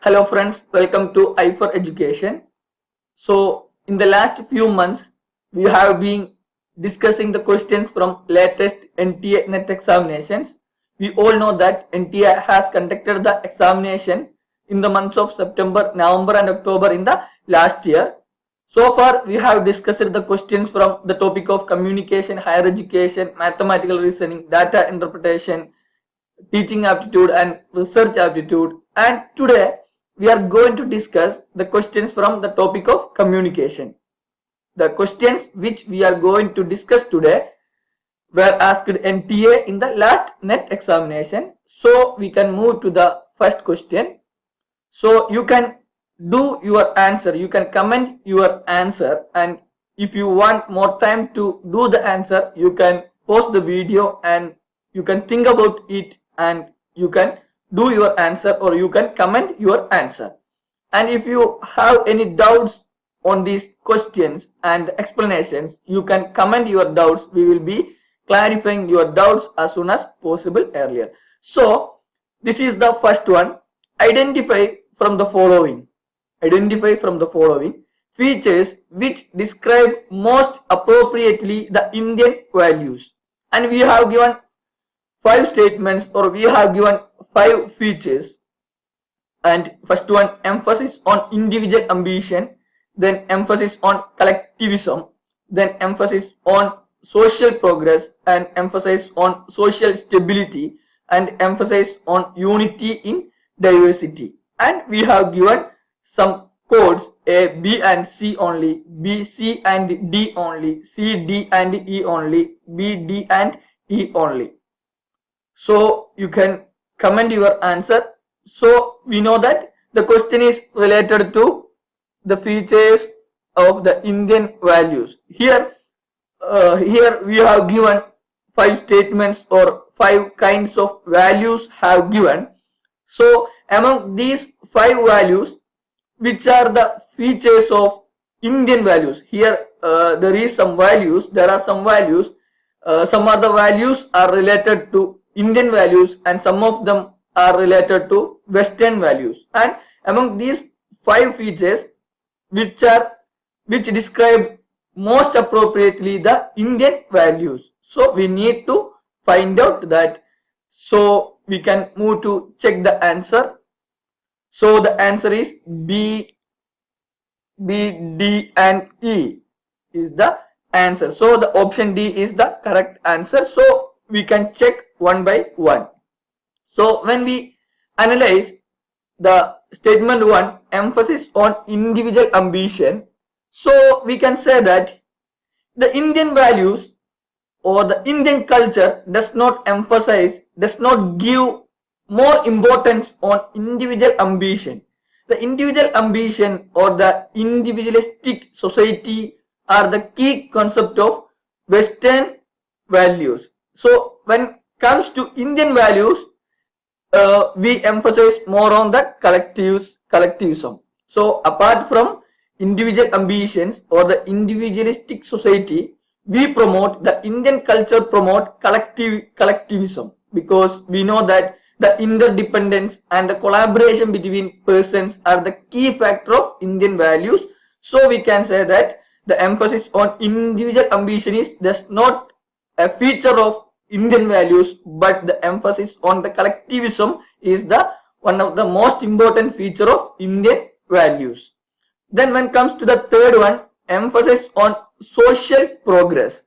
Hello friends, welcome to Aifer Education. So in the last few months, we have been discussing the questions from latest NTA NET examinations. We all know that NTA has conducted the examination in the months of September, November and October in the last year. So far, we have discussed the questions from the topic of communication, higher education, mathematical reasoning, data interpretation, teaching aptitude and research aptitude, and today we are going to discuss the questions from the topic of communication. The questions which we are going to discuss today were asked NTA in the last NET examination. So we can move to the first question. So you can do your answer, you can comment your answer, and if you want more time to do the answer, you can pause the video and you can think about it and you can do your answer or you can comment your answer. And if you have any doubts on these questions and explanations, you can comment your doubts. We will be clarifying your doubts as soon as possible earlier. So this is the first one. Identify from the following features which describe most appropriately the Indian values. And we have given 5 statements, or we have given 5 features. And first one, emphasis on individual ambition, then emphasis on collectivism, then emphasis on social progress, and emphasis on social stability, and emphasis on unity in diversity. And we have given some codes: A, B and C only, B, C and D only, C, D and E only, B, D and E only. So you can comment your answer. So we know that the question is related to the features of the Indian values. Here we have given 5 statements or 5 kinds of values have given. So among these 5 values, which are the features of Indian values? Here there are some values. Some of the values are related to Indian values and some of them are related to Western values. And among these 5 features, which describe most appropriately the Indian values. So we need to find out that. So we can move to check the answer. So the answer is B, D and E is the answer. So the option D is the correct answer. So we can check one by one. So when we analyze the statement 1, emphasis on individual ambition, so we can say that the Indian values or the Indian culture does not give more importance on individual ambition. The individual ambition or the individualistic society are the key concept of Western values. So when comes to Indian values, we emphasize more on the collectivism. So apart from individual ambitions or the individualistic society, we promote the Indian culture promote collectivism, because we know that the interdependence and the collaboration between persons are the key factor of Indian values. So we can say that the emphasis on individual ambition is just not a feature of Indian values, but the emphasis on the collectivism is the one of the most important feature of Indian values. Then when it comes to the third one, emphasis on social progress.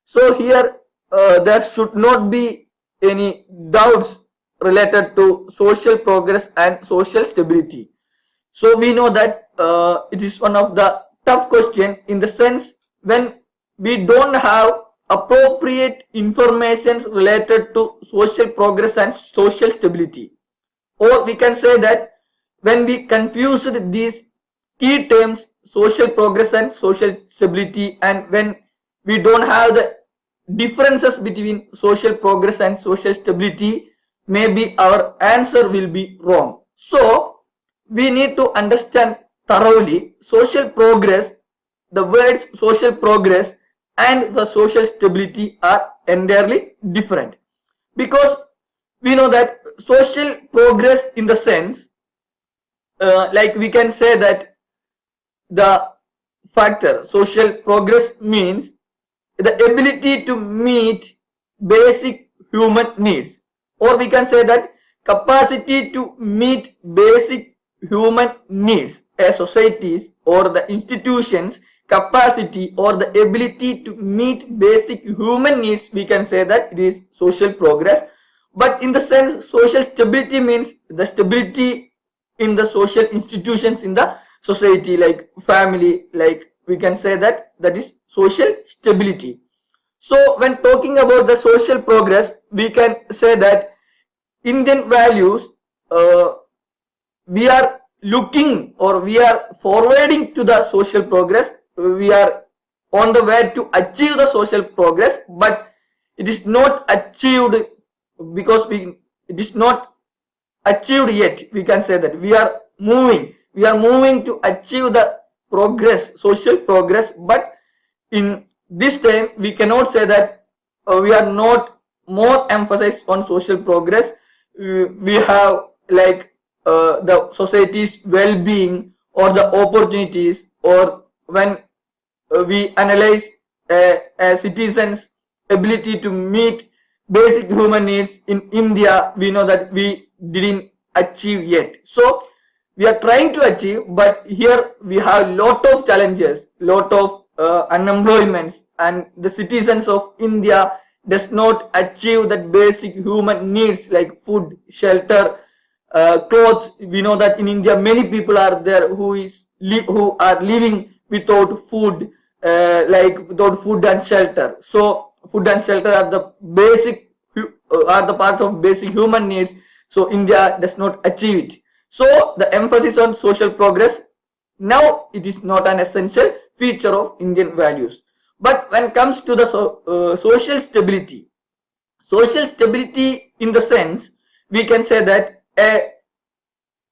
So here there should not be any doubts related to social progress and social stability. So we know that it is one of the tough question, in the sense when we don't have appropriate information related to social progress and social stability, or we can say that when we confused these key terms, social progress and social stability, and when we don't have the differences between social progress and social stability, maybe our answer will be wrong. So we need to understand thoroughly social progress. The words social progress and the social stability are entirely different, because we know that social progress in the sense like we can say that the factor social progress means the ability to meet basic human needs, or we can say that capacity to meet basic human needs. A society's or the institution's capacity or the ability to meet basic human needs, we can say that it is social progress. But in the sense, social stability means the stability in the social institutions in the society, like family, like we can say that that is social stability. So when talking about the social progress, we can say that Indian values, we are looking or we are forwarding to the social progress. We are on the way to achieve the social progress, but it is not achieved because it is not achieved yet. We can say that we are moving to achieve the progress, social progress, but in this time we cannot say that we are not more emphasis on social progress. We have like the society's well-being or the opportunities, or when we analyze a citizen's ability to meet basic human needs in India, we know that we didn't achieve yet. So we are trying to achieve, but here we have lot of challenges, lot of unemployments, and the citizens of India does not achieve that basic human needs like food, shelter, clothes. We know that in India many people are there who are living without food, like without food and shelter. So food and shelter are the basic are the part of basic human needs. So India does not achieve it. So the emphasis on social progress, now it is not an essential feature of Indian values. But when it comes to the social stability in the sense, we can say that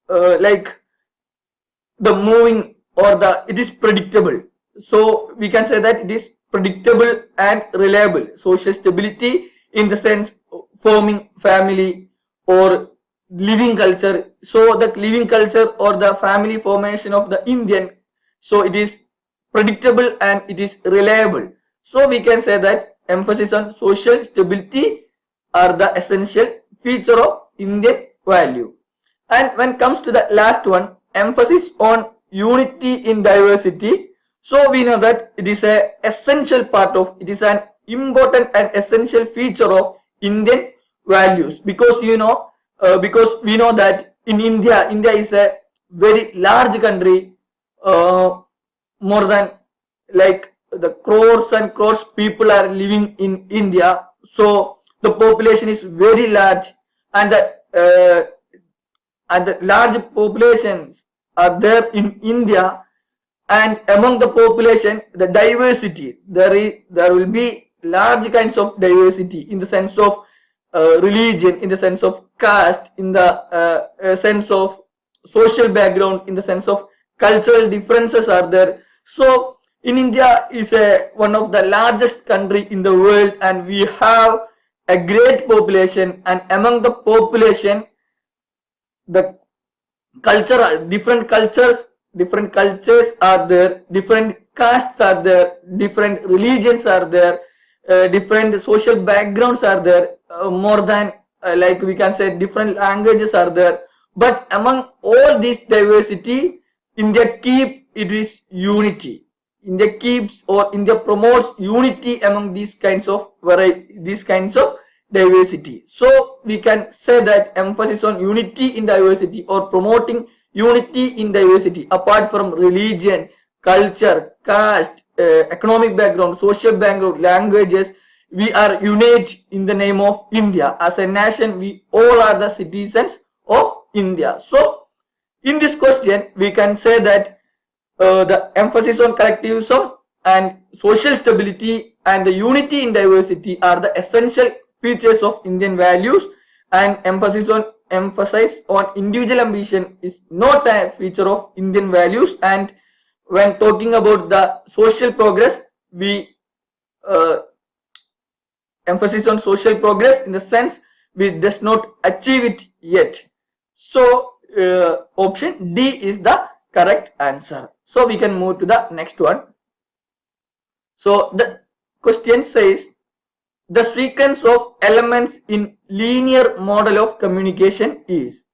like the moving or it is predictable. So we can say that it is predictable and reliable. Social stability in the sense forming family or living culture. So the living culture or the family formation of the Indian, so it is predictable and it is reliable. So we can say that emphasis on social stability are the essential feature of Indian value. And when it comes to the last one, emphasis on unity in diversity, so we know that it is an essential part of, it is an important and essential feature of Indian values, because because we know that in India is a very large country, more than like the crores and crores people are living in India. So the population is very large, and the large populations are there in India. And among the population, the diversity, there will be large kinds of diversity in the sense of religion, in the sense of caste, in the sense of social background, in the sense of cultural differences are there. So in India is one of the largest country in the world, and we have a great population, and among the population, the different cultures are there, different castes are there, different religions are there, different social backgrounds are there, more than like we can say different languages are there. But among all this diversity, India is unity. India promotes unity among these kinds of diversity. So we can say that emphasis on unity in diversity or promoting unity in diversity apart from religion, culture, caste, economic background, social background, languages, we are unite in the name of India. As a nation, we all are the citizens of India. So in this question, we can say that the emphasis on collectivism and social stability and the unity in diversity are the essential features of Indian values, and emphasis on individual ambition is not a feature of Indian values. And when talking about the social progress, we emphasis on social progress in the sense we does not achieve it yet. So option D is the correct answer. So we can move to the next one. So the question says the sequence of elements in linear model of communication is.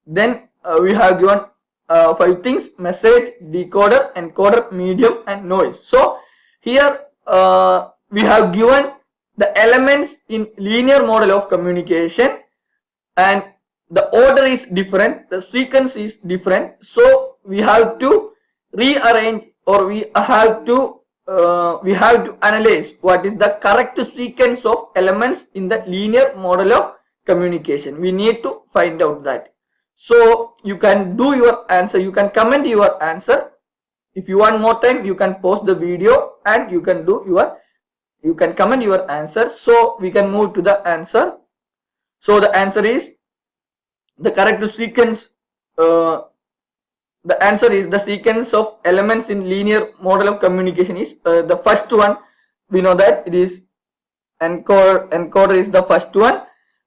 Then we have given 5 things: message, decoder, encoder, medium, and noise. So here we have given the elements in linear model of communication, and the order is different, the sequence is different. So we have to rearrange, or we have to analyze what is the correct sequence of elements in the linear model of communication. We need to find out that. So you can do your answer, you can comment your answer. If you want more time, you can pause the video and you can comment your answer. So we can move to the answer. So the answer is the correct sequence. The answer is the sequence of elements in linear model of communication is the first one. We know that it is encoder is the first one,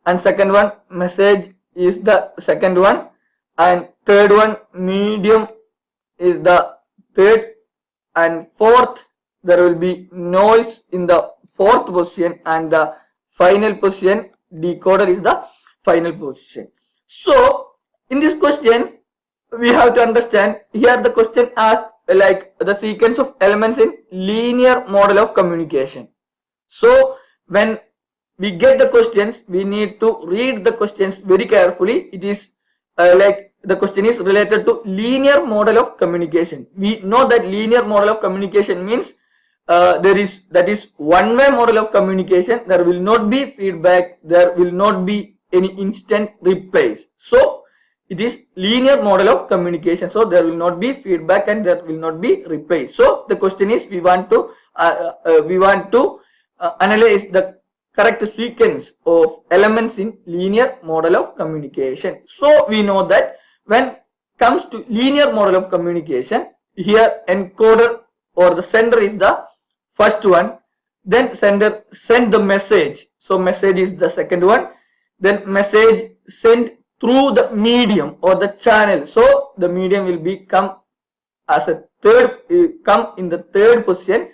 and second one message is the second one, and third one medium is the third, and fourth there will be noise in the fourth position, and the final position decoder is the final position. So in this question we have to understand, here the question asks like the sequence of elements in linear model of communication. So when we get the questions, we need to read the questions very carefully. It is like the question is related to linear model of communication. We know that linear model of communication means that is one-way model of communication. There will not be feedback, there will not be any instant replies. So it is linear model of communication. So there will not be feedback and there will not be replies. So the question is, we want to analyze the correct sequence of elements in linear model of communication. So we know that when comes to linear model of communication, here encoder or the sender is the first one, then sender send the message. So message is the second one, then message sent through the medium or the channel. So the medium will be come as a third, come in the third position.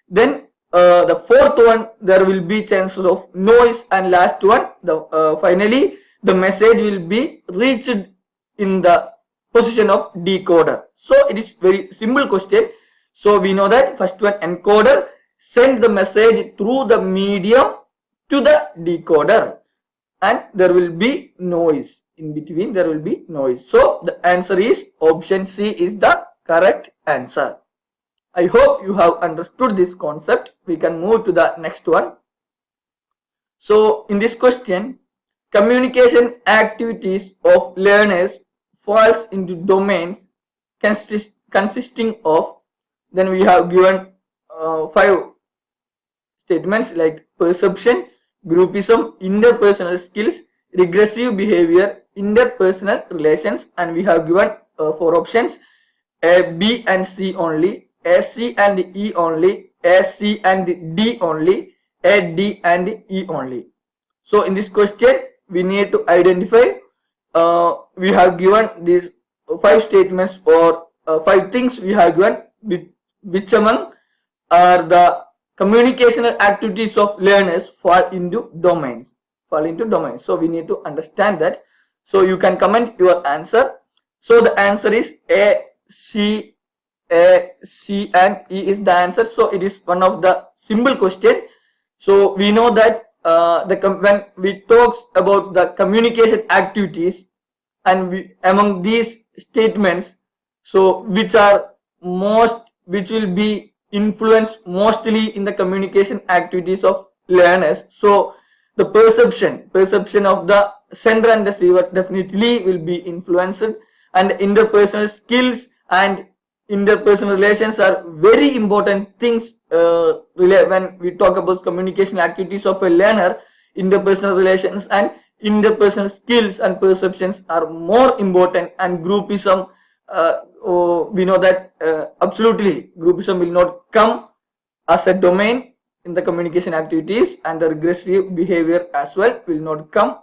Then the fourth one there will be chances of noise, and last one the finally the message will be reached in the position of decoder. So it is very simple question. So we know that first one encoder send the message through the medium to the decoder, and there will be noise in between, there will be noise. So the answer is option C is the correct answer. I hope you have understood this concept. We can move to the next one. So in this question, communication activities of learners falls into domains consisting of, then we have given 5 statements like perception, groupism, interpersonal skills, regressive behavior, interpersonal relations, and we have given 4 options: A, B and C only, A, C and E only, A, C and D only, A, D and E only. So in this question we need to identify, we have given these 5 statements or 5 things we have given, which among are the communicational activities of learners fall into domains. So we need to understand that. So you can comment your answer. So the answer is A, C and E is the answer. So it is one of the simple question. So we know that when we talk about the communication activities, and among these statements, so which will be influenced mostly in the communication activities of learners. So the perception of the sender and receiver definitely will be influenced, and interpersonal skills and interpersonal relations are very important things when we talk about communication activities of a learner. Interpersonal relations and interpersonal skills and perceptions are more important, and groupism, we know that absolutely groupism will not come as a domain in the communication activities, and the regressive behavior as well will not come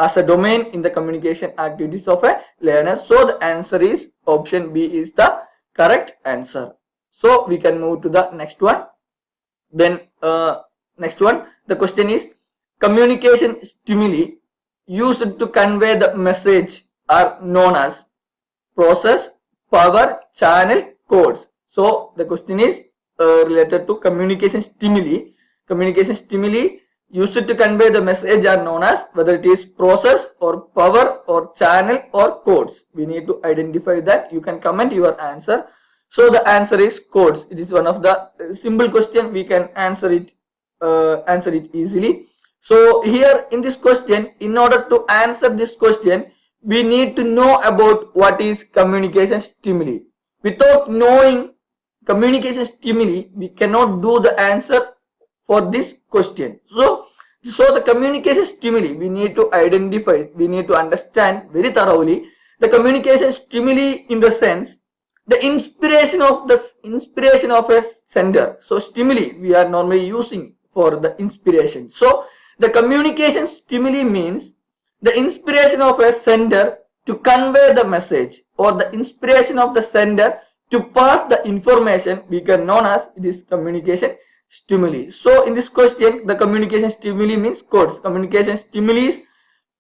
as a domain in the communication activities of a learner. So the answer is option B is the correct answer. So we can move to the next one. Then next one, the question is communication stimuli used to convey the message are known as process, power, channel, codes. So the question is related to communication stimuli. Communication stimuli used to convey the message are known as whether it is process or power or channel or codes. We need to identify that. You can comment your answer. So the answer is codes. It is one of the simple question. We can answer it easily. So here in this question, in order to answer this question, we need to know about what is communication stimuli. Without knowing communication stimuli, we cannot do the answer for this question. So the communication stimuli, we need to identify, we need to understand very thoroughly the communication stimuli in the sense the inspiration of a sender. So stimuli we are normally using for the inspiration. So the communication stimuli means the inspiration of a sender to convey the message or the inspiration of the sender to pass the information we can known as it is communication stimuli. So in this question, the communication stimuli means codes. Communication stimuli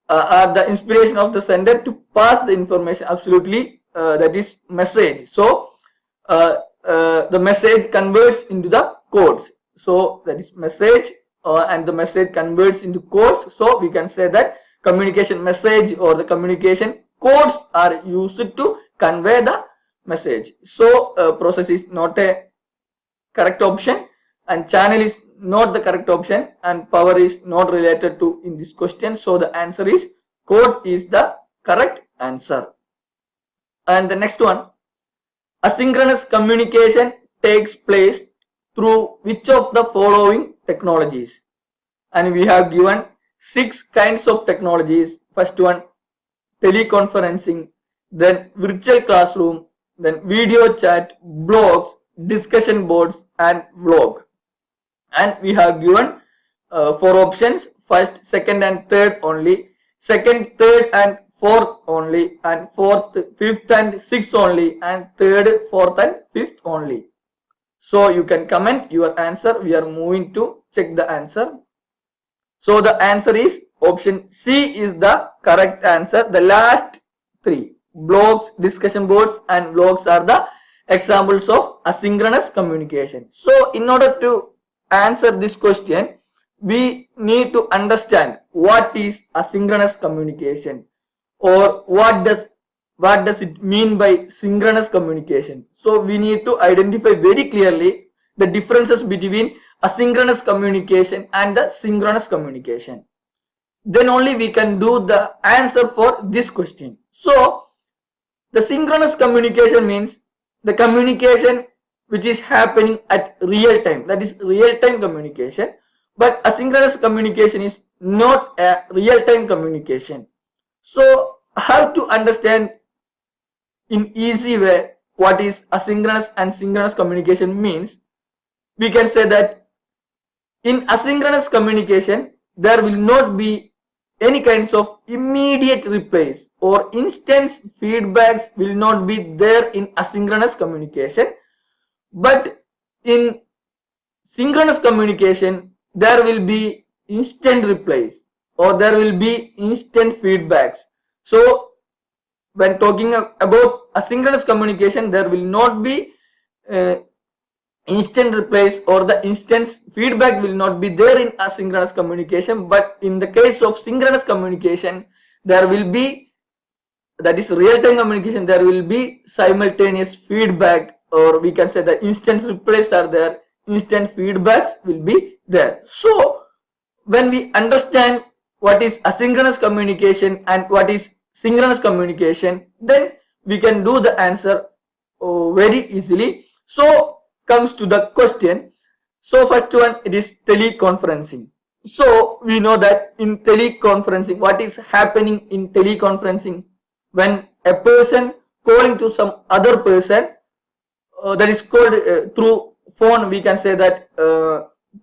are the inspiration of the sender to pass the information. Absolutely, that is message. So the message converts into the codes. So that is message, and the message converts into codes. So we can say that communication message or the communication codes are used to convey the message. So process is not a correct option, and channel is not the correct option, and power is not related to in this question. So the answer is code is the correct answer. And the next one, asynchronous communication takes place through which of the following technologies? And we have given 6 kinds of technologies. First one, teleconferencing, then virtual classroom, then video chat, blogs, discussion boards, and vlog. And we have given 4 options: first, second, and third only, second, third, and fourth only, and fourth, fifth, and sixth only, and third, fourth, and fifth only. So you can comment your answer. We are moving to check the answer. So the answer is option C is the correct answer. The last 3, blogs, discussion boards, and vlogs are the examples of asynchronous communication. So in order to answer this question, we need to understand what is asynchronous communication, or what does it mean by synchronous communication. So we need to identify very clearly the differences between asynchronous communication and the synchronous communication. Then only we can do the answer for this question. So the synchronous communication means the communication which is happening at real time, that is real time communication. But asynchronous communication is not a real time communication. So how to understand in easy way what is asynchronous and synchronous communication means? We can say that in asynchronous communication there will not be any kinds of immediate replies or instant feedbacks will not be there in asynchronous communication. But in synchronous communication there will be instant replies or there will be instant feedbacks. So when talking about asynchronous communication, there will not be instant replies or the instant feedback will not be there in asynchronous communication. But in the case of synchronous communication, there will be, that is real-time communication, there will be simultaneous feedback, or we can say the instant replies are there, instant feedbacks will be there. So when we understand what is asynchronous communication and what is synchronous communication, then we can do the answer very easily. So comes to the question. So first one, it is teleconferencing. So we know that in teleconferencing, what is happening in teleconferencing? When a person calling to some other person, that is called through phone, we can say that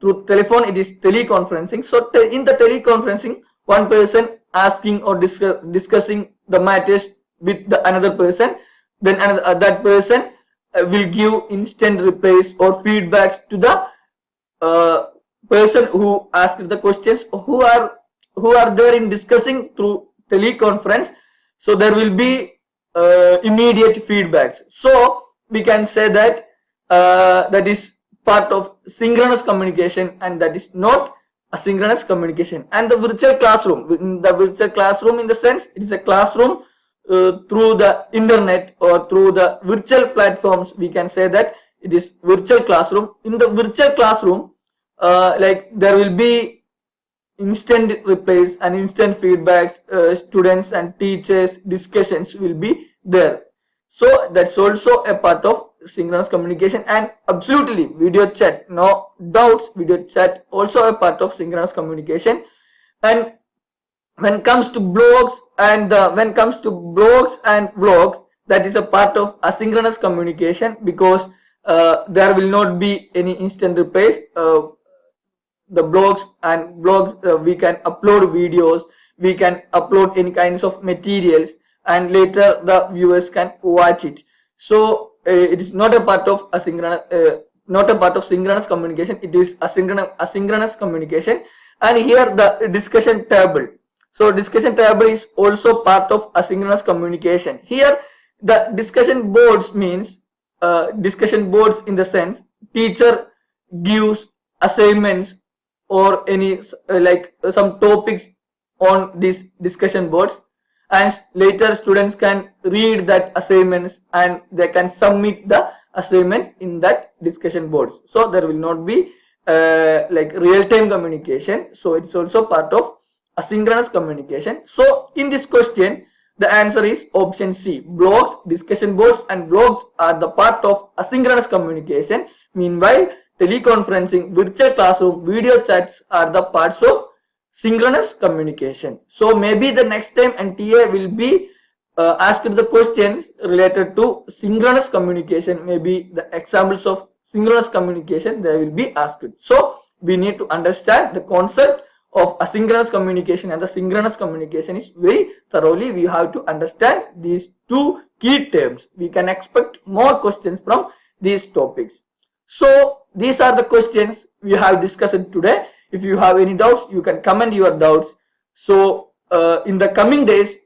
through telephone it is teleconferencing. So in the teleconferencing, one person asking or discussing the matters with the another person, then that person will give instant replies or feedbacks to the person who asked the questions, who are there in discussing through teleconference. So there will be immediate feedbacks. So we can say that that is part of synchronous communication, and that is not asynchronous communication. And the virtual classroom, in the sense it is a classroom through the internet or through the virtual platforms. We can say that it is virtual classroom. In the virtual classroom, like there will be instant replies and instant feedbacks, students and teachers discussions will be there. So that's also a part of synchronous communication. And absolutely video chat, no doubts, video chat also a part of synchronous communication. And when it comes to blogs and vlog, that is a part of asynchronous communication, because there will not be any instant replies. The blogs we can upload videos, we can upload any kinds of materials, and later the viewers can watch it. So it is not a part of synchronous communication. It is asynchronous communication. And here the discussion table. So discussion table is also part of asynchronous communication. Here the discussion boards means discussion boards in the sense teacher gives assignments or any like some topics on these discussion boards, and later students can read that assignments and they can submit the assignment in that discussion boards. So there will not be like real-time communication. So it's also part of asynchronous communication. So in this question the answer is option C. Blogs, discussion boards and vlogs are the part of asynchronous communication. Meanwhile, teleconferencing, virtual classroom, video chats are the parts of synchronous communication. So maybe the next time NTA will be asked the questions related to synchronous communication. Maybe the examples of synchronous communication they will be asked. So we need to understand the concept of asynchronous communication and the synchronous communication is very thoroughly. We have to understand these two key terms. We can expect more questions from these topics. So these are the questions we have discussed today. If you have any doubts, you can comment your doubts. So in the coming days,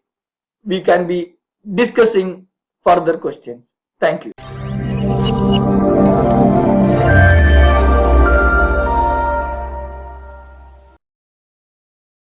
we can be discussing further questions. Thank you.